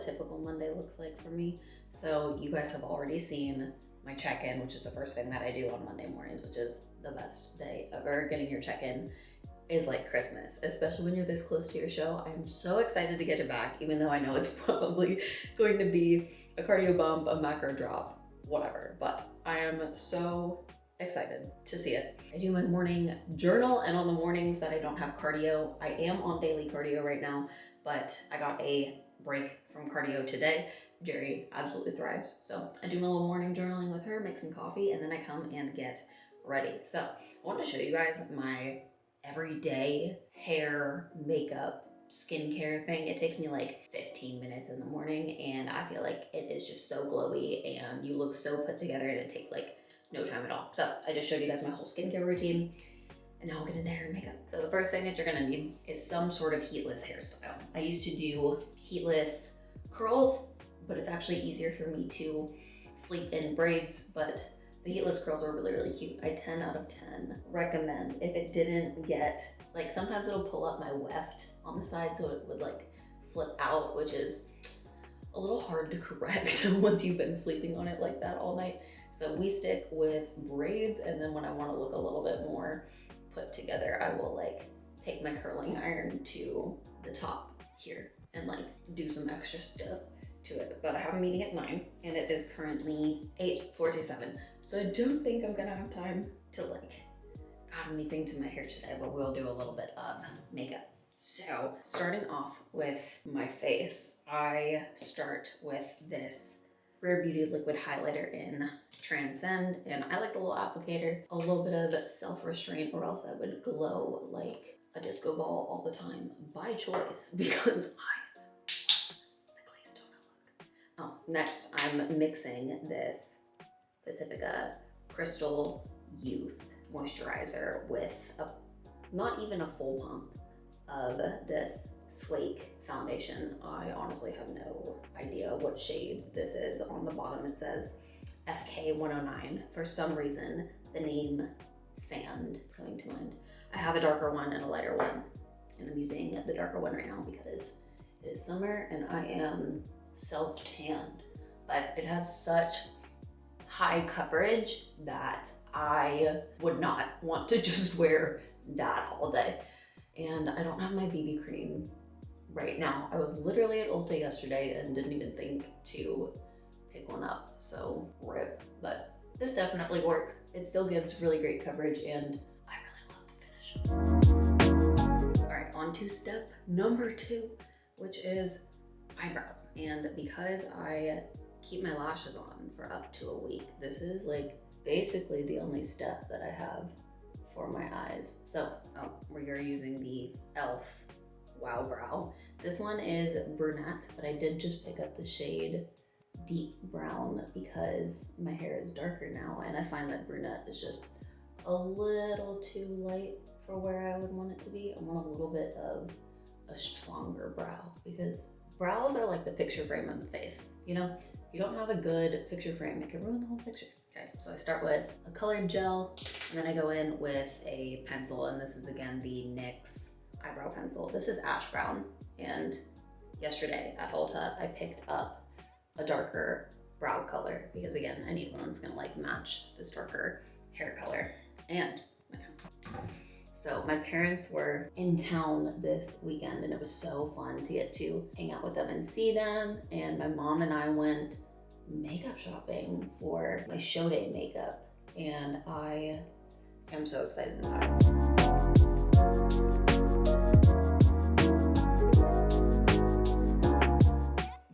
typical Monday looks like for me. So you guys have already seen my check-in, which is the first thing that I do on Monday mornings, which is the best day ever. Getting your check-in is like Christmas, especially when you're this close to your show. I am so excited to get it back, even though I know it's probably going to be a cardio bump, a macro drop, whatever, but I am so excited to see it. I do my morning journal, and on the mornings that I don't have cardio, I am on daily cardio right now, but I got a break from cardio today. Jerry absolutely thrives. So I do my little morning journaling with her, make some coffee, and then I come and get ready. So I wanted to show you guys my everyday hair, makeup, skincare thing. It takes me like 15 minutes in the morning, and I feel like it is just so glowy and you look so put together, and it takes like no time at all. So I just showed you guys my whole skincare routine, and now we'll get into hair and makeup. So the first thing that you're gonna need is some sort of heatless hairstyle. I used to do heatless curls, but it's actually easier for me to sleep in braids, but the heatless curls are really, really cute. I 10 out of 10 recommend. If it didn't get, like sometimes it'll pull up my weft on the side so it would like flip out, which is a little hard to correct once you've been sleeping on it like that all night. So we stick with braids, and then when I want to look a little bit more put together, I will like take my curling iron to the top here and like do some extra stuff to it. But I have a meeting at 9 and it is currently 8:47. So I don't think I'm gonna have time to like add anything to my hair today, but we'll do a little bit of makeup. So starting off with my face, I start with this Rare Beauty liquid highlighter in Transcend, and I like the little applicator, a little bit of self-restraint, or else I would glow like a disco ball all the time by choice because I love the glazed donut look. Oh, next I'm mixing this Pacifica Crystal Youth moisturizer with not even a full pump of this Swake foundation. I honestly have no idea what shade this is. On the bottom it says FK 109. For some reason, the name Sand is coming to mind. I have a darker one and a lighter one, and I'm using the darker one right now because it is summer and I am self-tanned, but it has such high coverage that I would not want to just wear that all day. And I don't have my BB cream right now. I was literally at Ulta yesterday and didn't even think to pick one up, so rip. But this definitely works. It still gives really great coverage, and I really love the finish. All right, on to step number 2, which is eyebrows. And because I keep my lashes on for up to a week, this is like basically the only step that I have for my eyes. So we are using the e.l.f. Wow Brow. This one is brunette, but I did just pick up the shade deep brown because my hair is darker now, and I find that brunette is just a little too light for where I would want it to be. I want a little bit of a stronger brow, because brows are like the picture frame of the face. You know, if you don't have a good picture frame, it can ruin the whole picture. Okay, so I start with a colored gel, and then I go in with a pencil, and this is again the NYX eyebrow pencil. This is ash brown, and yesterday at Ulta I picked up a darker brow color because again I need one that's gonna like match this darker hair color. And so my parents were in town this weekend, and it was so fun to get to hang out with them and see them. And my mom and I went makeup shopping for my show day makeup, and I am so excited about it.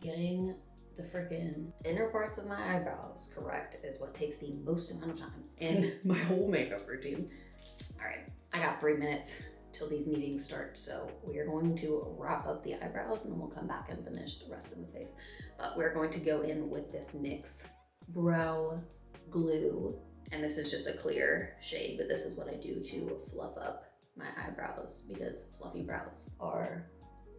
Getting the freaking inner parts of my eyebrows correct is what takes the most amount of time in my whole makeup routine. All right, I got 3 minutes till these meetings start, so we are going to wrap up the eyebrows and then we'll come back and finish the rest of the face. But we're going to go in with this NYX brow glue, and this is just a clear shade, but this is what I do to fluff up my eyebrows because fluffy brows are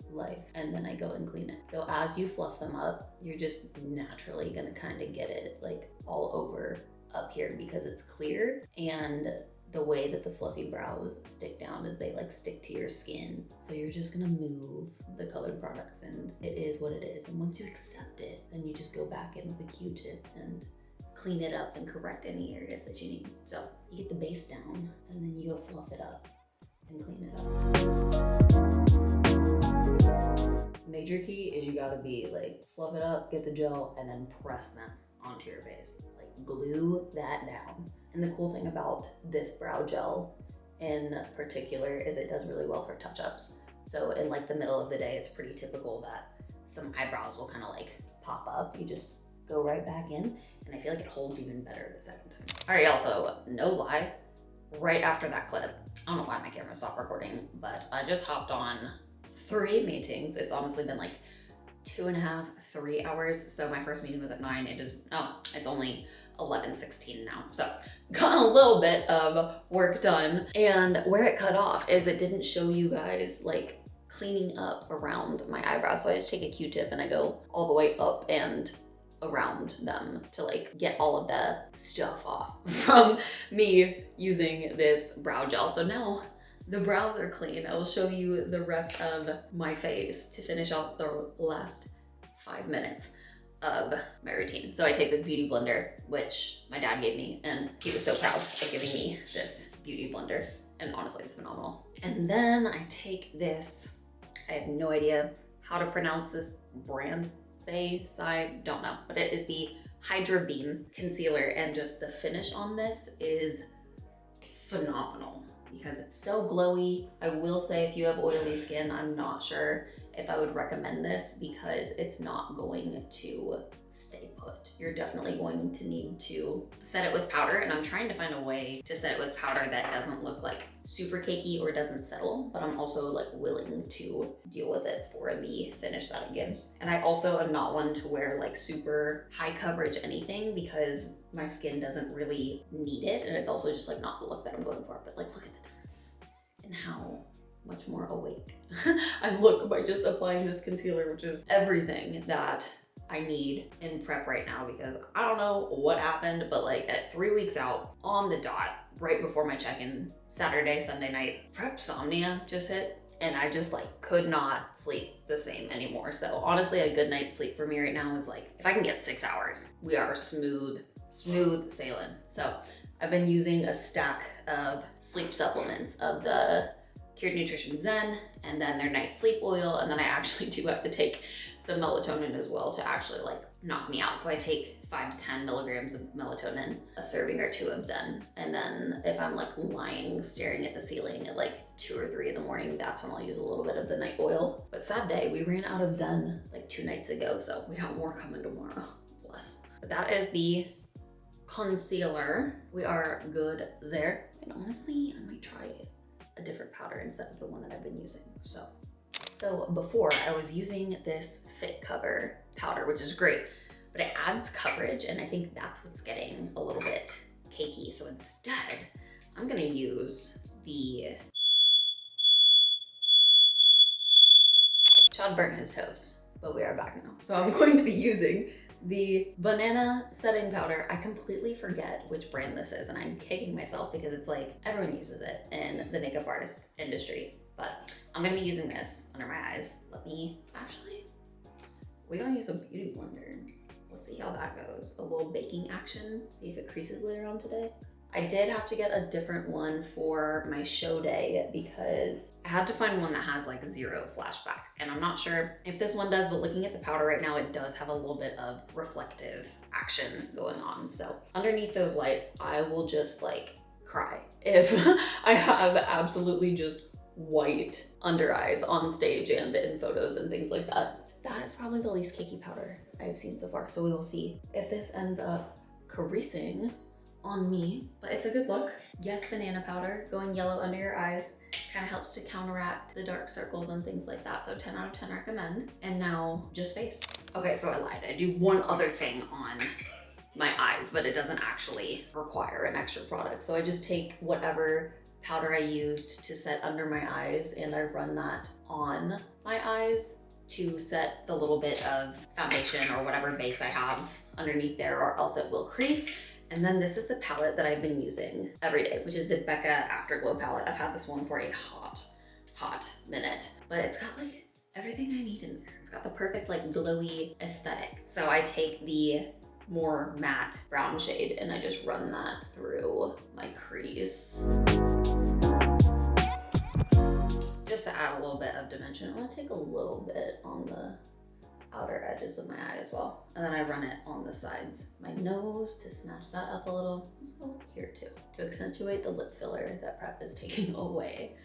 life. And then I go and clean it. So as you fluff them up, you're just naturally gonna kind of get it like all over up here because it's clear, and the way that the fluffy brows stick down is they like stick to your skin. So you're just gonna move the colored products and it is what it is. And once you accept it, then you just go back in with a Q-tip and clean it up and correct any areas that you need. So you get the base down and then you go fluff it up and clean it up. Major key is you gotta be like, fluff it up, get the gel, and then press them onto your face. Like glue that down. And the cool thing about this brow gel in particular is it does really well for touch-ups. So in like the middle of the day, it's pretty typical that some eyebrows will kind of like pop up. You just go right back in, and I feel like it holds even better the second time. All right, also, no lie, right after that clip, I don't know why my camera stopped recording, but I just hopped on 3 meetings. It's honestly been like 2.5, 3 hours. So my first meeting was at 9. It's only 11:16 now. So got a little bit of work done. And where it cut off is it didn't show you guys like cleaning up around my eyebrows. So I just take a Q-tip and I go all the way up and around them to like get all of the stuff off from me using this brow gel. So now the brows are clean. I will show you the rest of my face to finish out the last 5 minutes of my routine. So I take this beauty blender, which my dad gave me, and he was so proud of giving me this beauty blender. And honestly, it's phenomenal. And then I take this, I have no idea how to pronounce this brand. Don't know, but it is the Hydrabeam concealer, and just the finish on this is phenomenal because it's so glowy. I will say if you have oily skin, I'm not sure if I would recommend this because it's not going to stay put. You're definitely going to need to set it with powder, and I'm trying to find a way to set it with powder that doesn't look like super cakey or doesn't settle, but I'm also like willing to deal with it for the finish that it gives. And I also am not one to wear like super high coverage anything because my skin doesn't really need it, and it's also just like not the look that I'm going for. But like, look at the difference in how much more awake I look by just applying this concealer, which is everything that I need in prep right now because I don't know what happened, but like at 3 weeks out on the dot, right before my check-in, Saturday, Sunday night, prepsomnia just hit, and I just like could not sleep the same anymore. So honestly, a good night's sleep for me right now is like, if I can get 6 hours, we are smooth sailing. So I've been using a stack of sleep supplements of the Cured Nutrition Zen, and then their night sleep oil, and then I actually do have to take some melatonin as well to actually like knock me out. So I take 5 to 10 milligrams of melatonin, a serving or 2 of Zen, and then if I'm like lying staring at the ceiling at like 2 or 3 in the morning, that's when I'll use a little bit of the night oil. But sad day, we ran out of Zen like 2 nights ago, so we got more coming tomorrow. Bless. But that is the concealer. We are good there. And honestly, I might try a different powder instead of the one that I've been using. So before I was using this Fit Cover powder, which is great, but it adds coverage, and I think that's what's getting a little bit cakey. So instead, I'm gonna use the Chad burnt his toast, but we are back now. So I'm going to be using the banana setting powder. I completely forget which brand this is, and I'm kicking myself because it's like everyone uses it in the makeup artist industry. But I'm gonna be using this under my eyes. We're gonna use a beauty blender. Let's see how that goes. A little baking action, see if it creases later on today. I did have to get a different one for my show day because I had to find one that has like 0 flashback. And I'm not sure if this one does, but looking at the powder right now, it does have a little bit of reflective action going on. So underneath those lights, I will just like cry if I have absolutely just white under eyes on stage and in photos and things like that. That is probably the least cakey powder I've seen so far. So we will see if this ends up creasing on me, but it's a good look. Yes, banana powder going yellow under your eyes kind of helps to counteract the dark circles and things like that. So 10 out of 10 recommend. And now just face. Okay, so I lied. I do one other thing on my eyes, but it doesn't actually require an extra product. So I just take whatever powder I used to set under my eyes and I run that on my eyes to set the little bit of foundation or whatever base I have underneath there, or else it will crease. And then this is the palette that I've been using every day, which is the Becca Afterglow palette. I've had this one for a hot minute, but it's got like everything I need in there. It's got the perfect like glowy aesthetic. So I take the more matte brown shade and I just run that through my crease. Just to add a little bit of dimension, I'm gonna take a little bit on the outer edges of my eye as well. And then I run it on the sides. My nose to snatch that up a little. Let's go here too, to accentuate the lip filler that Prep is taking away.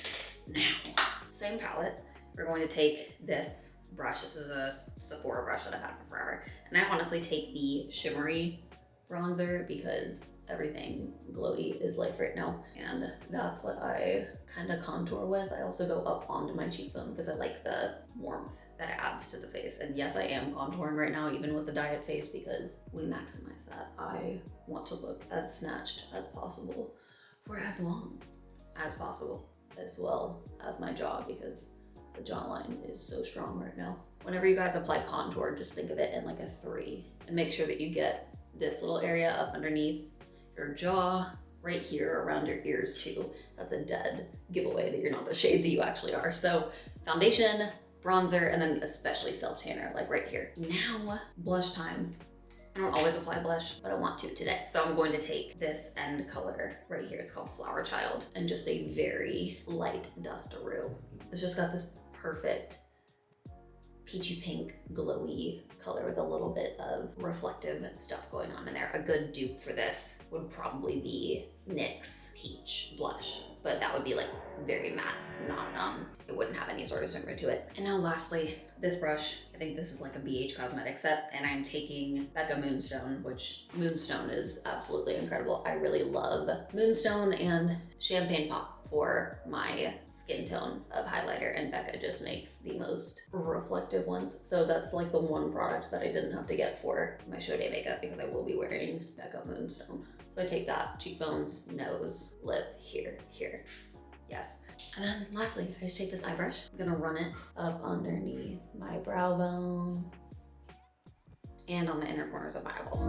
Now, same palette. We're going to take this brush. This is a Sephora brush that I've had for forever. And I honestly take the shimmery bronzer because everything glowy is life right now. And that's what I kind of contour with. I also go up onto my cheekbone because I like the warmth that it adds to the face. And yes, I am contouring right now, even with the diet face, because we maximize that. I want to look as snatched as possible for as long as possible, as well as my jaw, because the jawline is so strong right now. Whenever you guys apply contour, just think of it in like a 3 and make sure that you get this little area up underneath your jaw, right here around your ears too. That's a dead giveaway that you're not the shade that you actually are. So foundation, bronzer, and then especially self-tanner, like right here. Now, blush time. I don't always apply blush, but I want to today. So I'm going to take this end color right here. It's called Flower Child, and just a very light dustaroo. It's just got this perfect peachy pink glowy color with a little bit of reflective stuff going on in there. A good dupe for this would probably be NYX Peach Blush, but that would be like very matte, not it wouldn't have any sort of shimmer to it. And now lastly, this brush, I think this is like a BH Cosmetics set, and I'm taking Becca Moonstone, which Moonstone is absolutely incredible. I really love Moonstone and Champagne Pop for my skin tone of highlighter, and Becca just makes the most reflective ones. So that's like the one product that I didn't have to get for my show day makeup because I will be wearing Becca Moonstone. So I take that, cheekbones, nose, lip, here, yes. And then lastly, I just take this eye brush. I'm gonna run it up underneath my brow bone and on the inner corners of my eyeballs.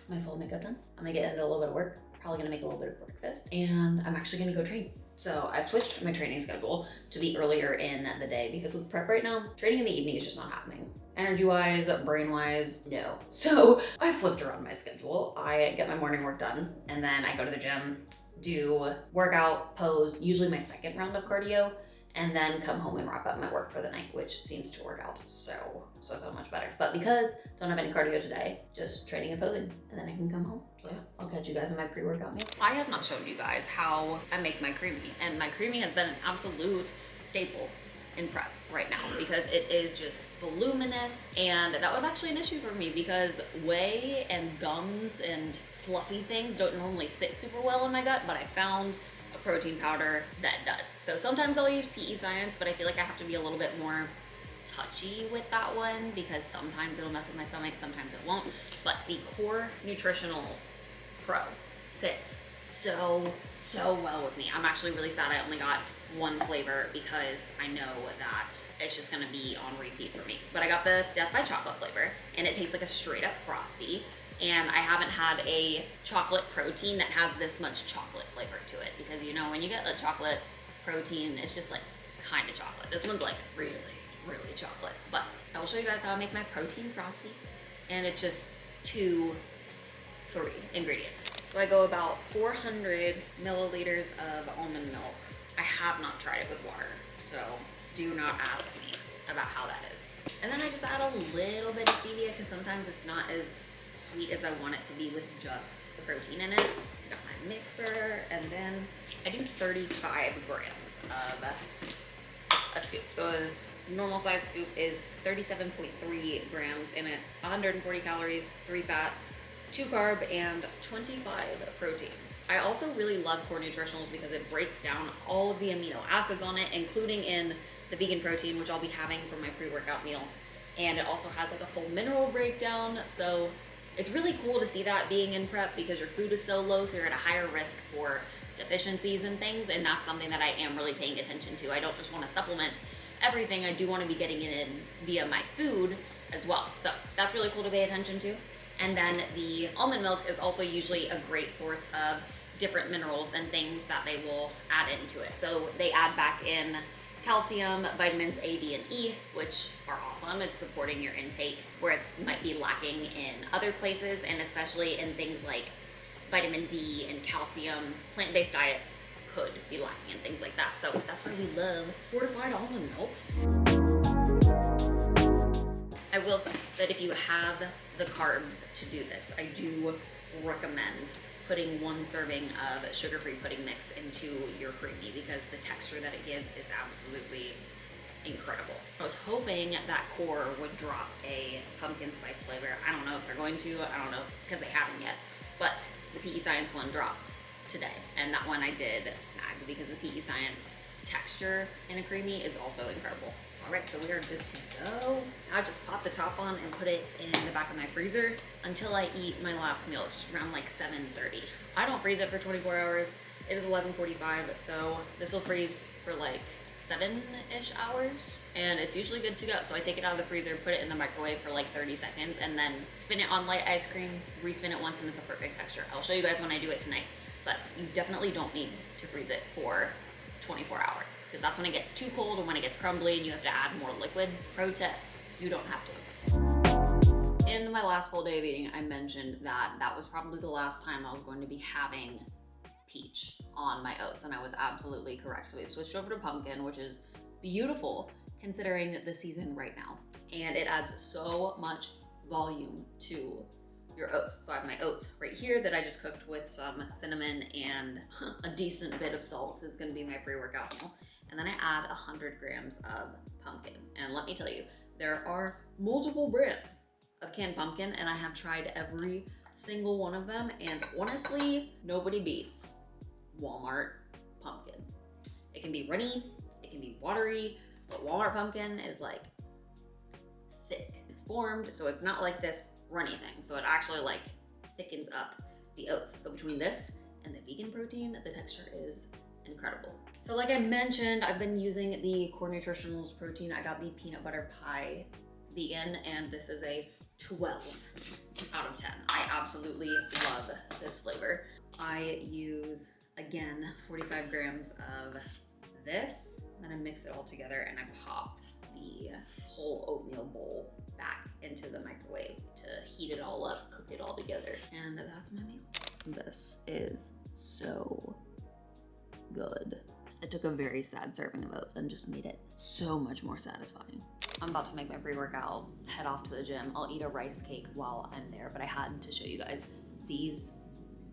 My full makeup done. I'm gonna get into a little bit of work, probably gonna make a little bit of breakfast, and I'm actually gonna go train. So I switched my training schedule to be earlier in the day because with prep right now, training in the evening is just not happening. Energy-wise, brain-wise, no. So I flipped around my schedule. I get my morning work done, and then I go to the gym, do workout, pose, usually my second round of cardio, and then come home and wrap up my work for the night, which seems to work out so much better. But because I don't have any cardio today, just training and posing, and then I can come home. So yeah, I'll catch you guys in my pre-workout meal. I have not shown you guys how I make my Creami, and my Creami has been an absolute staple in prep right now because it is just voluminous, and that was actually an issue for me because whey and gums and fluffy things don't normally sit super well in my gut, but I found a protein powder that does. So sometimes I'll use PE Science, but I feel like I have to be a little bit more touchy with that one because sometimes it'll mess with my stomach, sometimes it won't. But the Core Nutritionals Pro sits so well with me. I'm actually really sad I only got one flavor because I know that it's just gonna be on repeat for me. But I got the Death by Chocolate flavor, and it tastes like a straight up Frosty. And I haven't had a chocolate protein that has this much chocolate flavor to it because you know when you get a chocolate protein, it's just like kind of chocolate. This one's like really chocolate. But I will show you guys how I make my protein Frosty, and it's just 2-3 ingredients. So I go about 400 milliliters of almond milk. I have not tried it with water, so do not ask me about how that is. And then I just add a little bit of stevia because sometimes it's not as sweet as I want it to be with just the protein in it. I got my mixer, and then I do 35 grams of a scoop. So a normal size scoop is 37.3 grams, and it's 140 calories, 3 fat, 2 carb, and 25 protein. I also really love Core Nutritionals because it breaks down all of the amino acids on it, including in the vegan protein, which I'll be having for my pre-workout meal. And it also has like a full mineral breakdown. So it's really cool to see that being in prep because your food is so low, so you're at a higher risk for deficiencies and things, and that's something that I am really paying attention to. I don't just want to supplement everything, I do want to be getting it in via my food as well. So that's really cool to pay attention to. And then the almond milk is also usually a great source of different minerals and things that they will add into it. So they add back in calcium, vitamins A, D, and E, which are awesome. It's supporting your intake where it might be lacking in other places, and especially in things like vitamin D and calcium. Plant-based diets could be lacking in things like that. So that's why we love fortified almond milks. I will say that if you have the carbs to do this, I do recommend putting 1 serving of sugar-free pudding mix into your Creami, because the texture that it gives is absolutely incredible. I was hoping that Core would drop a pumpkin spice flavor. I don't know if they're going to, I don't know, because they haven't yet, but the PE Science one dropped today, and that one I did snag because the PE Science texture in a Creami is also incredible. All right, so we are good to go. I just pop the top on and put it in the back of my freezer until I eat my last meal, which is around like 7:30. I don't freeze it for 24 hours. It is 11:45, so this will freeze for like 7-ish hours, and it's usually good to go. So I take it out of the freezer, put it in the microwave for like 30 seconds, and then spin it on light ice cream, respin it once, and it's a perfect texture. I'll show you guys when I do it tonight, but you definitely don't need to freeze it for 24 hours, because that's when it gets too cold and when it gets crumbly and you have to add more liquid. Pro tip, you don't have to. In my last full day of eating, I mentioned that that was probably the last time I was going to be having peach on my oats, and I was absolutely correct. So we've switched over to pumpkin, which is beautiful considering the season right now, and it adds so much volume to your oats. So I have my oats right here that I just cooked with some cinnamon and a decent bit of salt. It's gonna be my pre-workout meal. And then I add 100 grams of pumpkin. And let me tell you, there are multiple brands of canned pumpkin, and I have tried every single one of them, and honestly, nobody beats Walmart pumpkin. It can be runny, it can be watery, but Walmart pumpkin is like thick and formed, so it's not like this runny thing. So it actually like thickens up the oats. So between this and the vegan protein, the texture is incredible. So like I mentioned, I've been using the Core Nutritionals protein. I got the peanut butter pie vegan, and this is a 12 out of 10. I absolutely love this flavor. I use, again, 45 grams of this, then I mix it all together and I pop the whole oatmeal bowl back into the microwave to heat it all up, cook it all together, and that's my meal. This is so good. It took a very sad serving of oats and just made it so much more satisfying. I'm about to make my pre-workout, head off to the gym. I'll eat a rice cake while I'm there, but I had to show you guys these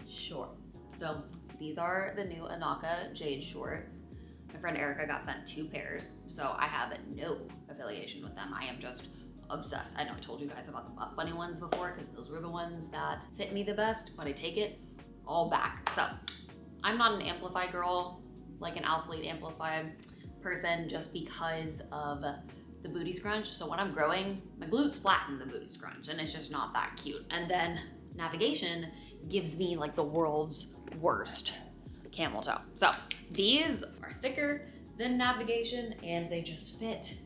shorts. So these are the new Anaka Jade shorts. My friend Erica got sent 2 pairs, so I have no affiliation with them. I am just obsessed. I know I told you guys about the Buff Bunny ones before, because those were the ones that fit me the best, but I take it all back. So I'm not an Amplify girl, like an Alphalete Amplify person, just because of the booty scrunch. So when I'm growing, my glutes flatten the booty scrunch, and it's just not that cute. And then Navigation gives me like the world's worst camel toe. So these are thicker than Navigation, and they just fit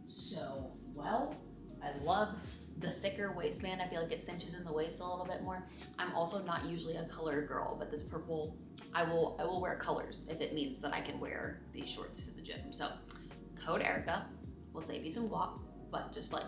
so well. I love the thicker waistband. I feel like it cinches in the waist a little bit more. I'm also not usually a color girl, but this purple, I will wear colors if it means that I can wear these shorts to the gym. So code Erica will save you some guap, but just like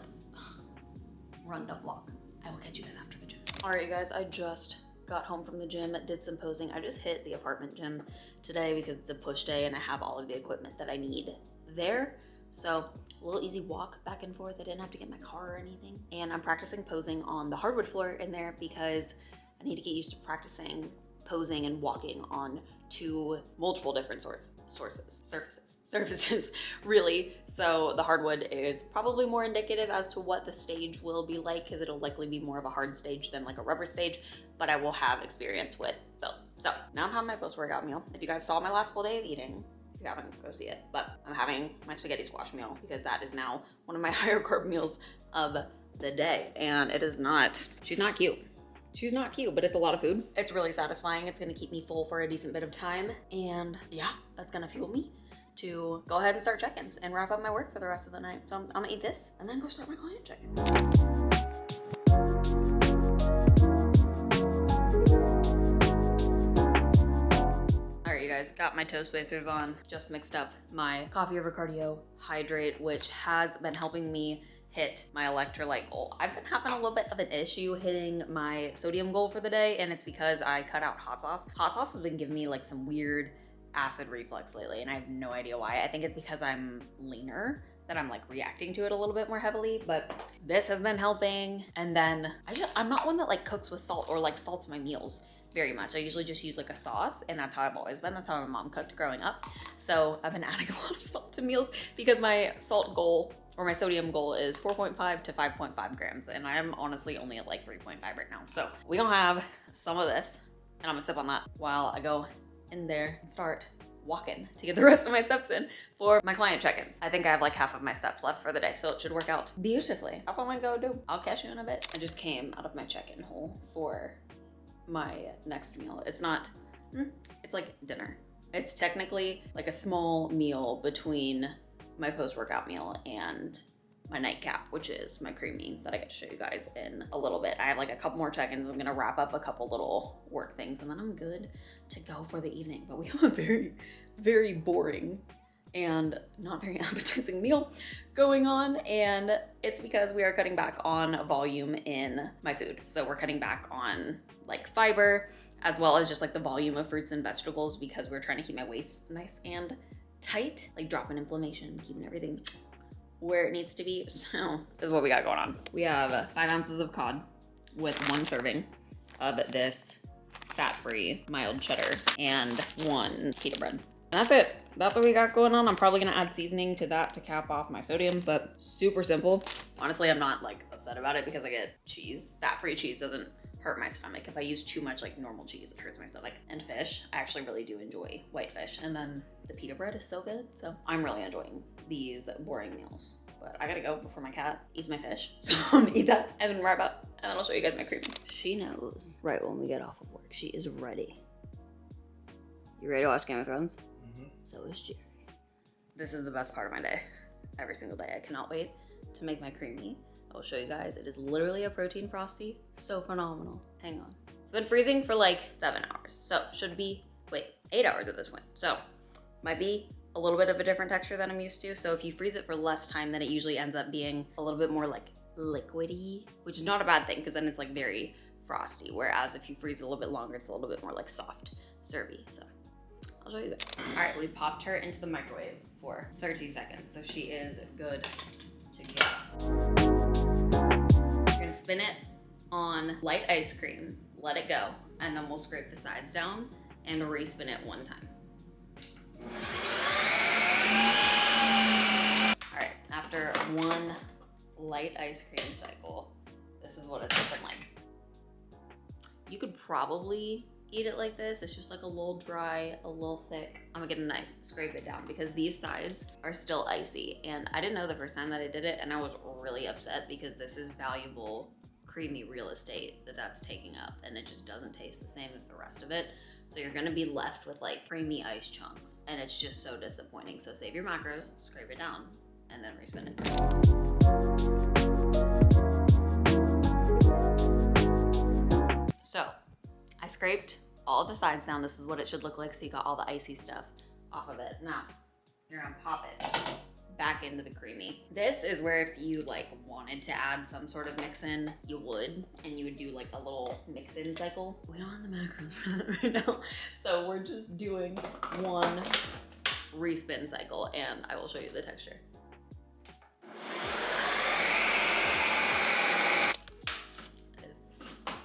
run, don't walk. I will catch you guys after the gym. All right, you guys, I just got home from the gym, did some posing. I just hit the apartment gym today because it's a push day and I have all of the equipment that I need there. So a little easy walk back and forth. I didn't have to get my car or anything. And I'm practicing posing on the hardwood floor in there because I need to get used to practicing posing and walking on multiple different surfaces, really. So the hardwood is probably more indicative as to what the stage will be like, because it'll likely be more of a hard stage than like a rubber stage, but I will have experience with both. So now I'm having my post-workout meal. If you guys saw my last full day of eating, if you haven't, go see it, but I'm having my spaghetti squash meal because that is now one of my higher carb meals of the day. And it is not, she's not cute. She's not cute, but it's a lot of food. It's really satisfying. It's gonna keep me full for a decent bit of time. And yeah, that's gonna fuel me to go ahead and start check-ins and wrap up my work for the rest of the night. So I'm gonna eat this and then go start my client check-ins. Guys, got my toe spacers on, just mixed up my coffee over cardio hydrate, which has been helping me hit my electrolyte goal. I've been having a little bit of an issue hitting my sodium goal for the day, and it's because I cut out hot sauce. Hot sauce has been giving me like some weird acid reflux lately, and I have no idea why. I think it's because I'm leaner that I'm like reacting to it a little bit more heavily, but this has been helping. And then I'm not one that like cooks with salt or like salts my meals very much. I usually just use like a sauce, and that's how I've always been. That's how my mom cooked growing up. So I've been adding a lot of salt to meals because my salt goal or my sodium goal is 4.5 to 5.5 grams. And I'm honestly only at like 3.5 right now. So we gonna have some of this, and I'm gonna sip on that while I go in there and start walking to get the rest of my steps in for my client check-ins. I think I have like half of my steps left for the day, so it should work out beautifully. That's what I'm gonna go do. I'll catch you in a bit. I just came out of my check-in hole for my next meal. It's not, it's like dinner. It's technically like a small meal between my post-workout meal and my nightcap, which is my Creami that I get to show you guys in a little bit. I have like a couple more check-ins. I'm gonna wrap up a couple little work things, and then I'm good to go for the evening. But we have a very, very boring and not very appetizing meal going on, and it's because we are cutting back on volume in my food. So we're cutting back on like fiber, as well as just like the volume of fruits and vegetables, because we're trying to keep my waist nice and tight, like dropping inflammation, keeping everything where it needs to be. So this is what we got going on. We have 5 ounces of cod with 1 serving of this fat-free mild cheddar and 1 pita bread. And that's it. That's what we got going on. I'm probably gonna add seasoning to that to cap off my sodium, but super simple. Honestly, I'm not like upset about it because I get cheese. Fat-free cheese doesn't hurt my stomach. If I use too much like normal cheese, it hurts my stomach. And fish, I actually really do enjoy white fish. And then the pita bread is so good. So I'm really enjoying these boring meals. But I gotta go before my cat eats my fish. So I'm gonna eat that and then wrap up. And then I'll show you guys my Creami. She knows right when we get off of work. She is ready. You ready to watch Game of Thrones? Mm-hmm. So is Jerry. This is the best part of my day. Every single day. I cannot wait to make my Creami. I'll show you guys. It is literally a protein Frosty. So phenomenal. Hang on. It's been freezing for like 7 hours. So should be, 8 hours at this point. So might be a little bit of a different texture than I'm used to. So if you freeze it for less time, then it usually ends up being a little bit more like liquidy, which is not a bad thing because then it's like very frosty. Whereas if you freeze it a little bit longer, it's a little bit more like soft servey. So I'll show you guys. All right, we popped her into the microwave for 30 seconds. So she is good to go. Spin it on light ice cream, let it go, and then we'll scrape the sides down and re-spin it 1 time. All right, after 1 light ice cream cycle, this is what it's looking like. You could probably eat it like this. It's just like a little dry, a little thick. I'm gonna get a knife, scrape it down because these sides are still icy. And I didn't know the first time that I did it, and I was really upset because this is valuable Creami real estate that's taking up, and it just doesn't taste the same as the rest of it. So you're gonna be left with like creamy ice chunks, and it's just so disappointing. So save your macros, scrape it down, and then respin it. So I scraped all of the sides down. This is what it should look like. So you got all the icy stuff off of it. Now you're gonna pop it back into the Creami. This is where if you like wanted to add some sort of mix-in, you would, and you would do like a little mix-in cycle. We don't have the macros for that right now. So we're just doing 1 respin cycle, and I will show you the texture. This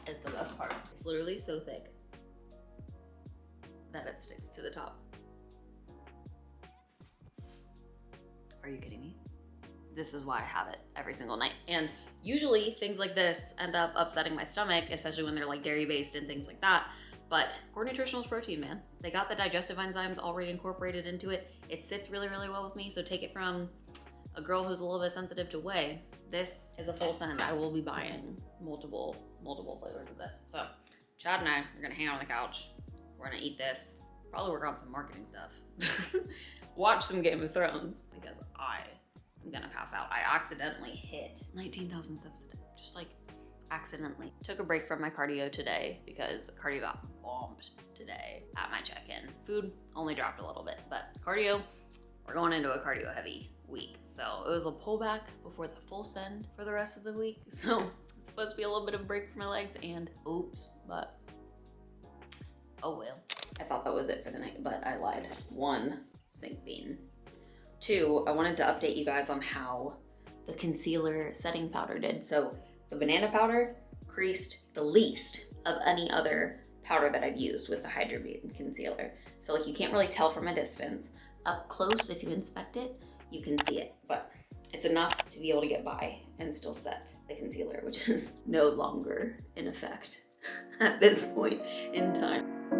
is the best part. It's literally so thick that it sticks to the top. Are you kidding me? This is why I have it every single night. And usually things like this end up upsetting my stomach, especially when they're like dairy based and things like that. But core nutritional is protein, man. They got the digestive enzymes already incorporated into it. It sits really, really well with me. So take it from a girl who's a little bit sensitive to whey. This is a full send. I will be buying multiple multiple flavors of this. So Chad and I are gonna hang out on the couch. We're gonna eat this. Probably work on some marketing stuff. Watch some Game of Thrones because I'm gonna pass out. I accidentally hit 19,000 steps a day. Just like accidentally. Took a break from my cardio today because cardio got bombed today at my check-in. Food only dropped a little bit, but cardio, we're going into a cardio heavy week. So it was a pullback before the full send for the rest of the week. So it's supposed to be a little bit of a break for my legs and oops, but oh well. I thought that was it for the night, but I lied. 1, sink bean. 2, I wanted to update you guys on how the concealer setting powder did. So the banana powder creased the least of any other powder that I've used with the Hydrabeam concealer. So like you can't really tell from a distance. Up close, if you inspect it, you can see it, but it's enough to be able to get by and still set the concealer, which is no longer in effect at this point in time.